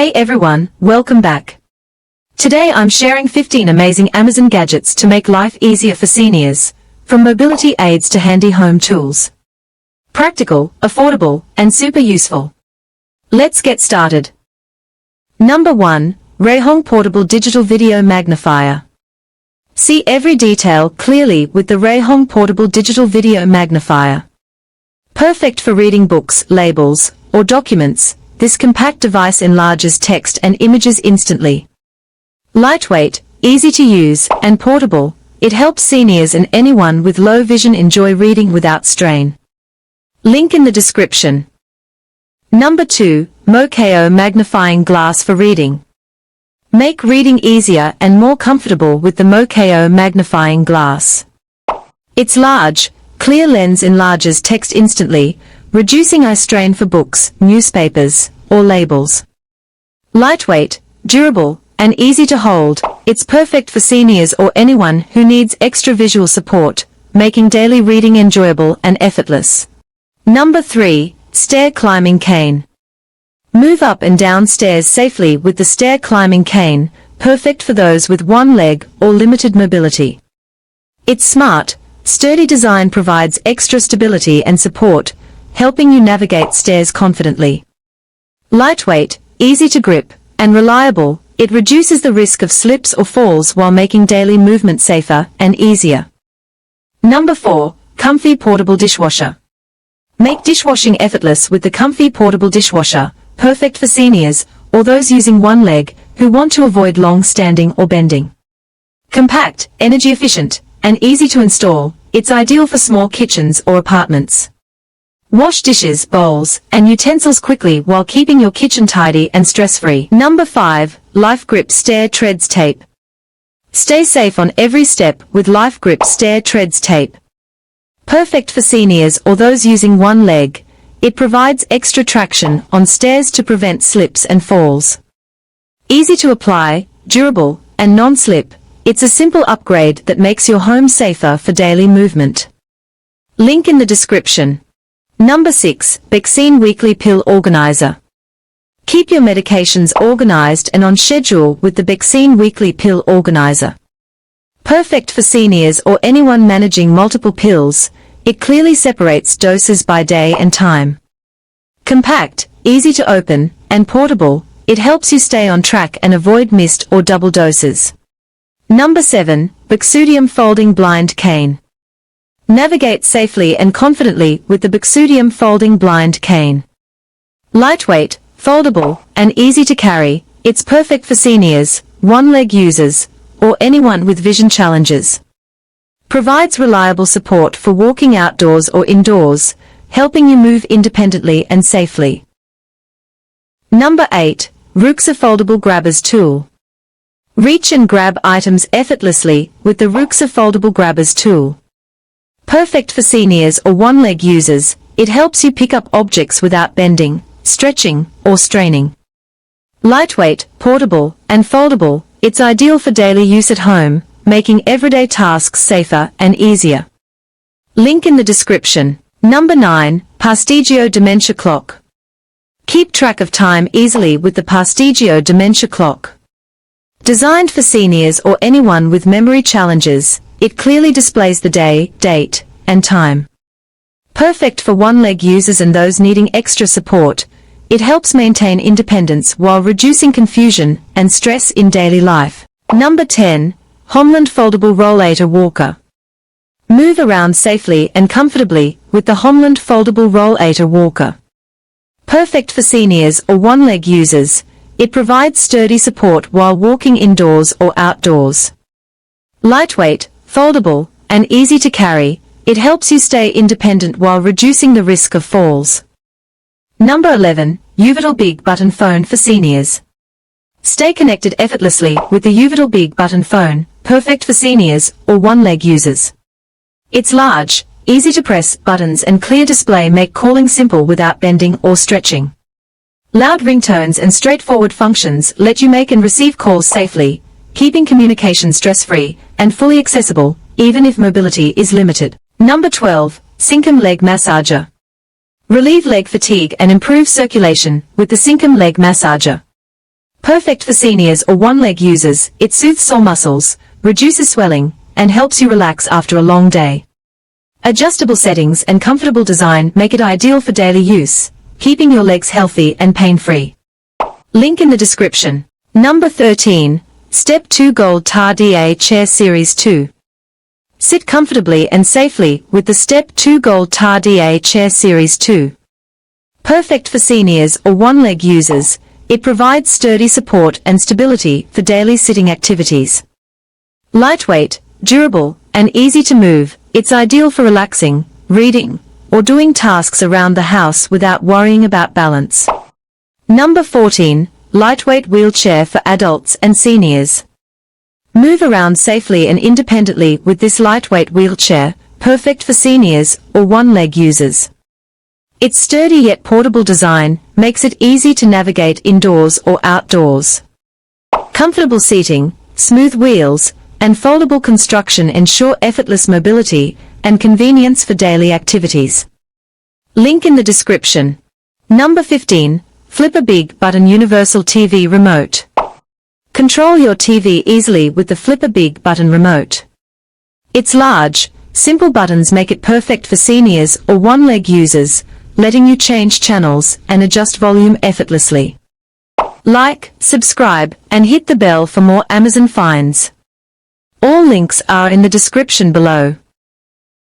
Hey everyone, welcome back. Today I'm sharing 15 amazing Amazon gadgets to make life easier for seniors, from mobility aids to handy home tools. Practical, affordable, and super useful. Let's get started. Number 1. RayHong Portable Digital Video Magnifier. See every detail clearly with the RayHong Portable Digital Video Magnifier. Perfect for reading books, labels, or documents, this compact device enlarges text and images instantly. Lightweight, easy to use, and portable, it helps seniors and anyone with low vision enjoy reading without strain. Link in the description. Number 2. MoKo Magnifying Glass for Reading. Make reading easier and more comfortable with the MoKo Magnifying Glass. Its large, clear lens enlarges text instantly, reducing eye strain for books, newspapers, or labels. Lightweight, durable, and easy to hold, it's perfect for seniors or anyone who needs extra visual support, making daily reading enjoyable and effortless. Number 3. Stair Climbing Cane. Move up and down stairs safely with the stair climbing cane, perfect for those with one leg or limited mobility. Its smart, sturdy design provides extra stability and support, helping you navigate stairs confidently. Lightweight, easy to grip, and reliable, it reduces the risk of slips or falls while making daily movement safer and easier. Number 4. COMFEE Portable Dishwasher. Make dishwashing effortless with the COMFEE Portable Dishwasher, perfect for seniors, or those using one leg, who want to avoid long standing or bending. Compact, energy efficient, and easy to install, it's ideal for small kitchens or apartments. Wash dishes, bowls, and utensils quickly while keeping your kitchen tidy and stress-free. Number 5. LifeGrip Stair Treads Tape. Stay safe on every step with LifeGrip Stair Treads Tape. Perfect for seniors or those using one leg, it provides extra traction on stairs to prevent slips and falls. Easy to apply, durable, and non-slip, it's a simple upgrade that makes your home safer for daily movement. Link in the description. Number 6. BEXEEN Weekly Pill Organizer. Keep your medications organized and on schedule with the BEXEEN Weekly Pill Organizer. Perfect for seniors or anyone managing multiple pills, it clearly separates doses by day and time. Compact, easy to open, and portable, it helps you stay on track and avoid missed or double doses. Number 7. BXUDYEM Folding Blind Cane. Navigate safely and confidently with the BXUDYEM Folding Blind Cane. Lightweight, foldable, and easy to carry, it's perfect for seniors, one-leg users, or anyone with vision challenges. Provides reliable support for walking outdoors or indoors, helping you move independently and safely. Number 8. Rewkcy Foldable Grabbers Tool. Reach and grab items effortlessly with the Rewkcy Foldable Grabbers Tool. Perfect for seniors or one-leg users, it helps you pick up objects without bending, stretching, or straining. Lightweight, portable, and foldable, it's ideal for daily use at home, making everyday tasks safer and easier. Link in the description. Number 9. Pastigio Dementia Clock. Keep track of time easily with the Pastigio Dementia Clock. Designed for seniors or anyone with memory challenges, it clearly displays the day, date, and time. Perfect for one-leg users and those needing extra support, it helps maintain independence while reducing confusion and stress in daily life. Number 10. HOMLAND Foldable Rollator Walker. Move around safely and comfortably with the HOMLAND Foldable Rollator Walker. Perfect for seniors or one-leg users, it provides sturdy support while walking indoors or outdoors. Lightweight, foldable, and easy to carry, it helps you stay independent while reducing the risk of falls. Number 11. Uvital Big Button Phone for Seniors. Stay connected effortlessly with the Uvital Big Button Phone, perfect for seniors or one-leg users. Its large, easy to press buttons and clear display make calling simple without bending or stretching. Loud ringtones and straightforward functions let you make and receive calls safely, keeping communication stress-free and fully accessible, even if mobility is limited. Number 12. CINCOM Leg Massager. Relieve leg fatigue and improve circulation with the CINCOM Leg Massager. Perfect for seniors or one-leg users, it soothes sore muscles, reduces swelling, and helps you relax after a long day. Adjustable settings and comfortable design make it ideal for daily use, keeping your legs healthy and pain-free. Link in the description. Number 13. Step 2 Gold Tar DA Chair Series 2. Sit comfortably and safely with the Step 2 Gold Tar DA Chair Series 2. Perfect for seniors or one-leg users, it provides sturdy support and stability for daily sitting activities. Lightweight, durable, and easy to move, it's ideal for relaxing, reading, or doing tasks around the house without worrying about balance. Number 14. Lightweight Wheelchair for Adults and Seniors. Move around safely and independently with this lightweight wheelchair, perfect for seniors or one-leg users. Its sturdy yet portable design makes it easy to navigate indoors or outdoors. Comfortable seating, smooth wheels, and foldable construction ensure effortless mobility and convenience for daily activities. Link in the description. Number 15. Flip a Big Button Universal TV Remote. Control your TV easily with the Flip a Big Button remote. Its large, simple buttons make it perfect for seniors or one-leg users, letting you change channels and adjust volume effortlessly. Like, subscribe, and hit the bell for more Amazon finds. All links are in the description below.